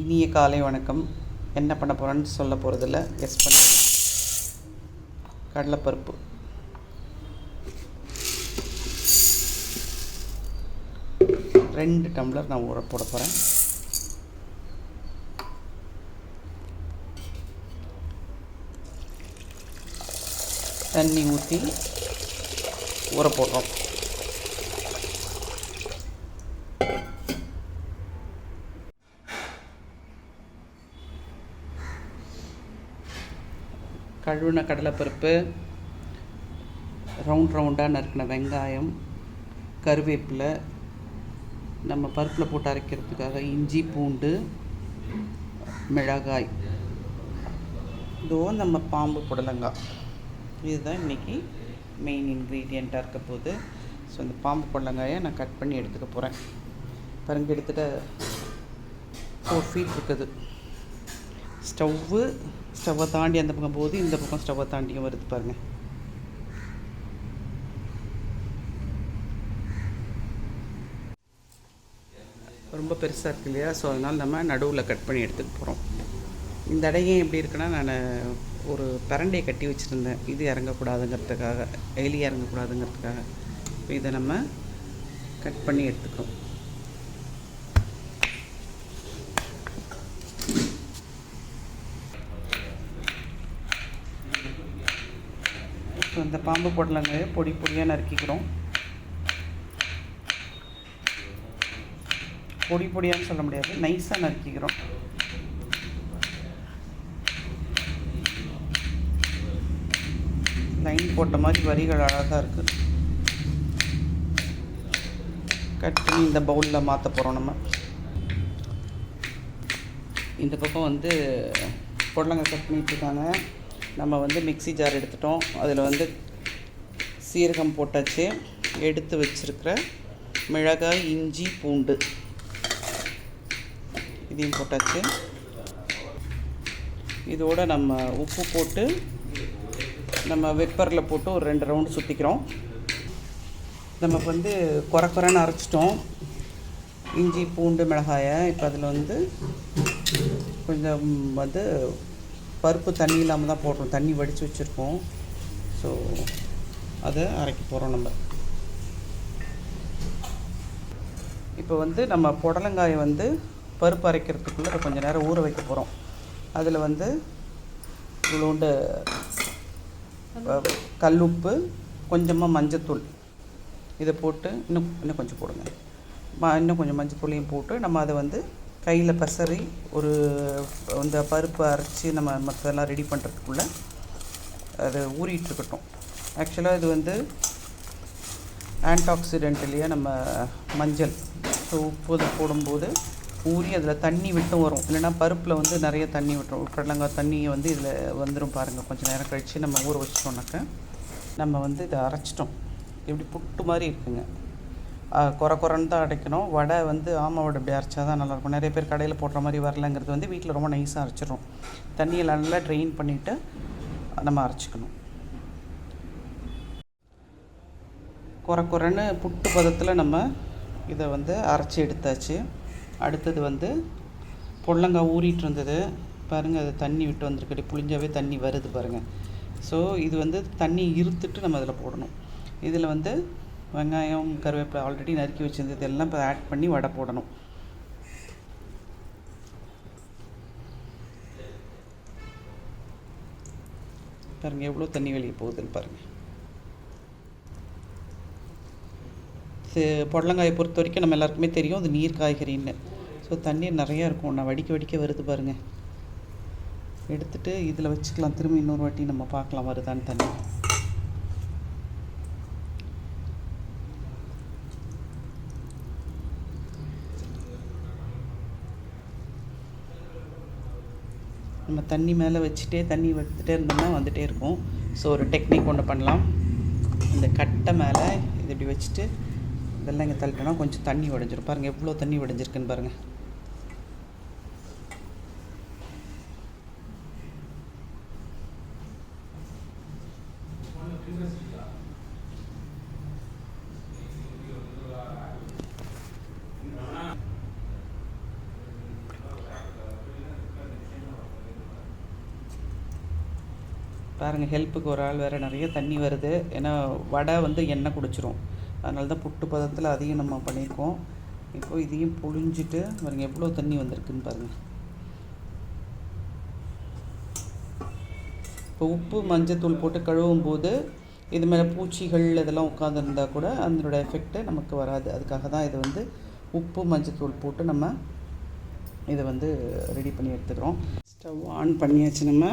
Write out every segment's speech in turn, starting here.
இனிய காலை வணக்கம். என்ன பண்ண போகிறேன்னு சொல்ல போகிறதில்ல, கெஸ் பண்ணி. கடலைப்பருப்பு 2 டம்ளர் நான் ஊற போட போகிறேன். தண்ணி ஊற்றி ஊற போடுறோம். கழுவின கடலைப்பருப்பு, ரவுண்டாக நறுக்கின வெங்காயம், கருவேப்பிலை, நம்ம பருப்பில் போட்டு அரைக்கிறதுக்காக இஞ்சி, பூண்டு, மிளகாய், இதோ நம்ம பாம்பு புடலங்காய். இதுதான் இன்றைக்கி மெயின் இன்க்ரீடியண்ட்டாக இருக்க போகுது. ஸோ இந்த பாம்பு புடலங்காயை நான் கட் பண்ணி எடுத்துக்க போகிறேன். பாருங்க, எடுத்துகிட்ட 4 feet இருக்குது. ஸ்டவ்வை தாண்டி அந்த பக்கம் போகுது, இந்த பக்கம் ஸ்டவ்வை தாண்டியும் வருது பாருங்கள். ரொம்ப பெருசாக இருக்கு இல்லையா? ஸோ அதனால் நம்ம நடுவில் கட் பண்ணி எடுத்துக்க போகிறோம். இந்த அடையும் எப்படி இருக்குன்னா, நான் ஒரு பிரண்டையை கட்டி வச்சுருந்தேன், இது இறங்கக்கூடாதுங்கிறதுக்காக, எலி இறங்கக்கூடாதுங்கிறதுக்காக. இதை நம்ம கட் பண்ணி எடுத்துக்கிறோம். ஸோ இந்த பாம்பு புடலங்காயை பொடி பொடியாக நறுக்கிக்கிறோம். பொடி பொடியான்னு சொல்ல முடியாது, நைஸாக நறுக்கிக்கிறோம். லைன் போட்ட மாதிரி வரிகள் அழகாக இருக்குது. கட் பண்ணி இந்த பவுலில் மாற்ற போகிறோம். நம்ம இந்த பக்கம் வந்து புடலங்காய் கட் பண்ணிகிட்ருக்காங்க. நம்ம வந்து மிக்ஸி ஜார் எடுத்துட்டோம். அதில் வந்து சீரகம் போட்டாச்சு. எடுத்து வச்சுருக்கிற மிளகாய், இஞ்சி, பூண்டு இதையும் போட்டாச்சு. இதோடு நம்ம உப்பு போட்டு நம்ம வெப்பரில் போட்டு ஒரு 2 ரவுண்டு சுற்றிக்கிறோம். நமக்கு வந்து குறைன்னு அரைச்சிட்டோம் இஞ்சி, பூண்டு, மிளகாயை. இப்போ அதில் வந்து கொஞ்சம் வந்து பருப்பு தண்ணி இல்லாமல் தான் போடுறோம், தண்ணி வடித்து வச்சுருக்கோம். ஸோ அதை அரைக்க போகிறோம் நம்ம. இப்போ வந்து நம்ம புடலங்காயை வந்து பருப்பு அரைக்கிறதுக்குள்ளே கொஞ்சம் நேரம் ஊற வைக்க போகிறோம். அதில் வந்து இவ்வளோண்டு கல்லுப்பு, கொஞ்சமாக மஞ்சத்தூள் இதை போட்டு இன்னும் கொஞ்சம் போடுங்க. இன்னும் கொஞ்சம் மஞ்சத்தூளையும் போட்டு நம்ம அதை வந்து கையில் பசறி ஒரு இந்த பருப்பு அரைச்சி நம்ம மற்றதெல்லாம் ரெடி பண்ணுறதுக்குள்ளே அது ஊறிட்டுருக்கட்டும். ஆக்சுவலாக இது வந்து ஆன்டாக்சிடென்ட் இல்லையா, நம்ம மஞ்சள். ஸோ உப்பு போடும்போது ஊறி அதில் தண்ணி விட்டும் வரும். இல்லைன்னா பருப்பில் வந்து நிறைய தண்ணி விட்டுரும். கடலங்காய் தண்ணியை வந்து இதில் வந்துடும் பாருங்கள். கொஞ்சம் நேரம் கழித்து நம்ம ஊற வச்சிட்டோம்னாக்க நம்ம வந்து இதை அரைச்சிட்டோம். இப்படி புட்டு மாதிரி இருக்குங்க. குறைன்னு தான் அரைக்கணும். வடை வந்து ஆமை வடை இப்படி அரைச்சா தான் நல்லாயிருக்கும். நிறைய பேர் கடையில் போடுற மாதிரி வரலங்கிறது வந்து வீட்டில் ரொம்ப நைஸாக அரைச்சிடும். தண்ணியை நல்லா ட்ரெயின் பண்ணிவிட்டு நம்ம அரைச்சிக்கணும். குறைன்னு புட்டு பதத்தில் நம்ம இதை வந்து அரைச்சி எடுத்தாச்சு. அடுத்தது வந்து புடலங்காய் ஊறிட்டு இருந்தது பாருங்கள், அது தண்ணி விட்டு வந்திருக்கு. புளிஞ்சாவே தண்ணி வருது பாருங்கள். ஸோ இது வந்து தண்ணி இருத்துட்டு நம்ம அதில் போடணும். இதில் வந்து வெங்காயம், கருவேப்பிலை ஆல்ரெடி நறுக்கி வச்சுருந்தது எல்லாம் இப்போ ஆட் பண்ணி வடை போடணும். பாருங்கள் எவ்வளோ தண்ணி வெளியே போகுதுன்னு பாருங்கள். புடலங்காயை பொறுத்த வரைக்கும் நம்ம எல்லாருக்குமே தெரியும், அது நீர் காய்கறின்னு. ஸோ தண்ணீர் நிறையா இருக்கும். நான் வடிக்க வருது பாருங்கள். எடுத்துகிட்டு இதில் வச்சுக்கலாம். திரும்பி இன்னொரு வாட்டி நம்ம பார்க்கலாம் வருதான்னு தண்ணி. நம்ம தண்ணி மேலே வச்சுட்டே தண்ணி எடுத்துகிட்டே இருந்தோம்னா வந்துகிட்டே இருக்கும். ஸோ ஒரு டெக்னிக் ஒன்று பண்ணலாம். இந்த கட்டை மேலே இது இப்படி வச்சுட்டு இதெல்லாம் இங்கே தள்ளிட்டோன்னா கொஞ்சம் தண்ணி உடைஞ்சிரும். பாருங்கள் எவ்வளோ தண்ணி உடைஞ்சிருக்குன்னு பாருங்கள். பாருங்கள், ஹெல்ப்புக்கு ஒரு ஆள் வேறு. நிறைய தண்ணி வருது, ஏன்னா வடை வந்து எண்ணெய் குடிச்சிரும். அதனால தான் புட்டு பதத்தில் அதையும் நம்ம பண்ணியிருக்கோம். இப்போது இதையும் புழிஞ்சிட்டு பாருங்கள் எவ்வளோ தண்ணி வந்திருக்குன்னு பாருங்கள். இப்போ உப்பு மஞ்சத்தூள் போட்டு கழுவும் போது இது மேலே பூச்சிகள் இதெல்லாம் உட்காந்துருந்தா கூட அதனோட எஃபெக்ட்டு நமக்கு வராது. அதுக்காக தான் இது வந்து உப்பு மஞ்சத்தூள் போட்டு நம்ம இதை வந்து ரெடி பண்ணி எடுத்துக்கிறோம். ஸ்டவ் ஆன் பண்ணியாச்சு. நம்ம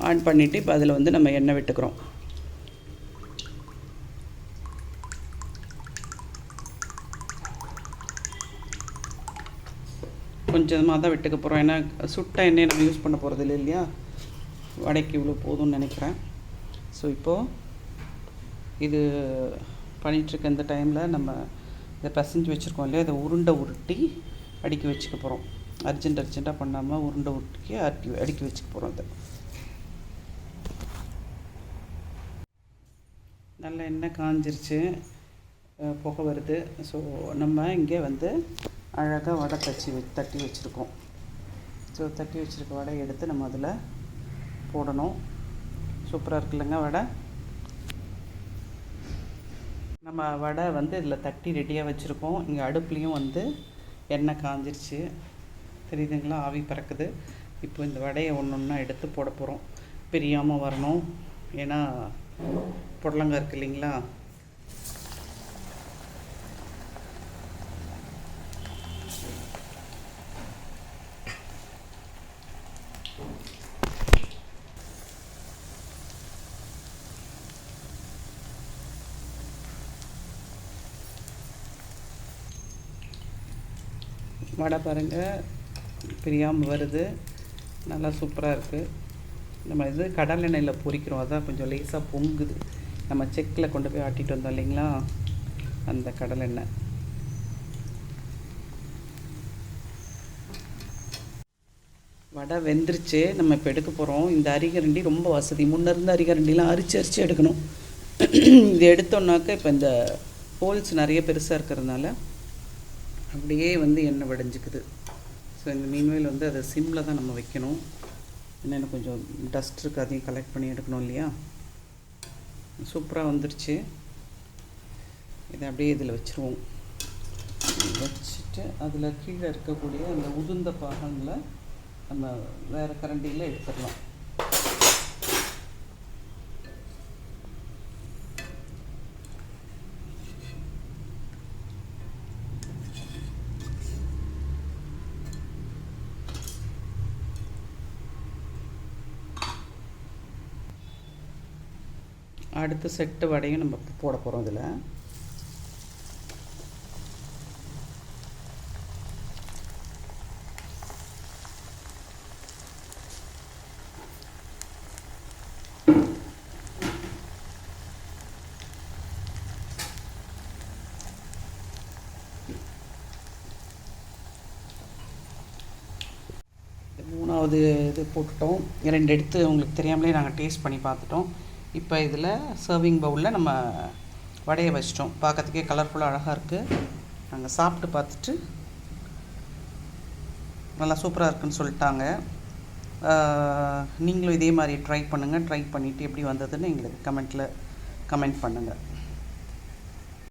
ஆன் பண்ணிவிட்டு இப்போ அதில் வந்து நம்ம எண்ணெய் விட்டுக்கிறோம். கொஞ்சமாக தான் விட்டுக்க போகிறோம், ஏன்னா சுட்ட எண்ணெய் நம்ம யூஸ் பண்ண போகிறது இல்லை இல்லையா. வடைக்கு இவ்வளோ போதும்னு நினைக்கிறேன். ஸோ இப்போது இது பண்ணிகிட்ருக்க இந்த டைமில் நம்ம இதை பிசைஞ்சு வச்சுருக்கோம் இல்லையா, இதை உருட்டி அடுக்கி வச்சுக்க போகிறோம். அர்ஜெண்ட்டாக பண்ணாமல் உருண்டை உருட்டிக்கு அடுக்கி வச்சுக்க போகிறோம். அதை நல்ல எண்ணெய் காஞ்சிருச்சு, புகை வருது. ஸோ நம்ம இங்கே வந்து அழகாக வடை தட்டி வச்சுருக்கோம். ஸோ தட்டி வச்சுருக்க வடையை எடுத்து நம்ம அதில் போடணும். சூப்பராக இருக்குல்லங்க வடை. நம்ம வடை வந்து இதில் தட்டி ரெடியாக வச்சுருக்கோம். இங்கே அடுப்புலேயும் வந்து எண்ணெய் காஞ்சிருச்சு, தெரியுதுங்களா, ஆவி பறக்குது. இப்போ இந்த வடையை ஒன்று ஒன்றா எடுத்து போட போகிறோம். பிரியாமல் வரணும், ஏன்னா புடலங்காய் இருக்குது இல்லைங்களா. வடை பாருங்கள் பிரியாமல் வருது, நல்லா சூப்பராக இருக்குது. நம்ம இது கடல் எண்ணெயில் பொரிக்கிறோம், அதான் கொஞ்சம் லேசாக பொங்குது. நம்ம செக்கில் கொண்டு போய் ஆட்டிட்டு வந்தோம் இல்லைங்களா, அந்த கடல் எண்ணெய். வடை வெந்துருச்சு, நம்ம இப்போ எடுக்க போகிறோம். இந்த அரிகரண்டி ரொம்ப வசதி. முன்னே இருந்த அரிகரண்டிலாம் அரிச்சு எடுக்கணும். இது எடுத்தோன்னாக்க இப்போ இந்த ஹோல்ஸ் நிறைய பெருசாக இருக்கிறதுனால அப்படியே வந்து எண்ணெய் வடைஞ்சிக்குது. ஸோ இந்த மீன்வேல் வந்து அதை சிம்மில் தான் நம்ம வைக்கணும். என்னென்ன கொஞ்சம் டஸ்ட் இருக்குது, அதையும் கலெக்ட் பண்ணி எடுக்கணும் இல்லையா. சூப்பராக வந்துருச்சு. இதை அப்படியே இதில் வச்சுருவோம். வச்சுட்டு அதில் கீழே இருக்கக்கூடிய அந்த உதிர்ந்த பாகங்களை நம்ம வேறு கரண்டியில் எடுத்துடலாம். அடுத்த செட்டு வடையும் நம்ம போட போகிறோம். இதில் மூணாவது இது போட்டுட்டோம். 2 எடுத்து உங்களுக்கு தெரியாமலே நாங்கள் டேஸ்ட் பண்ணி பார்த்துட்டோம். இப்போ இதில் சர்விங் பவுலில் நம்ம வடையை வச்சிட்டோம். பார்க்கறதுக்கே கலர்ஃபுல்லாக அழகாக இருக்குது. நாங்கள் சாப்பிட்டு பார்த்துட்டு நல்லா சூப்பராக இருக்குன்னு சொல்லிட்டாங்க. நீங்களும் இதே மாதிரி ட்ரை பண்ணுங்கள். ட்ரை பண்ணிவிட்டு எப்படி வந்ததுன்னு எங்களுக்கு கமெண்ட் பண்ணுங்கள்.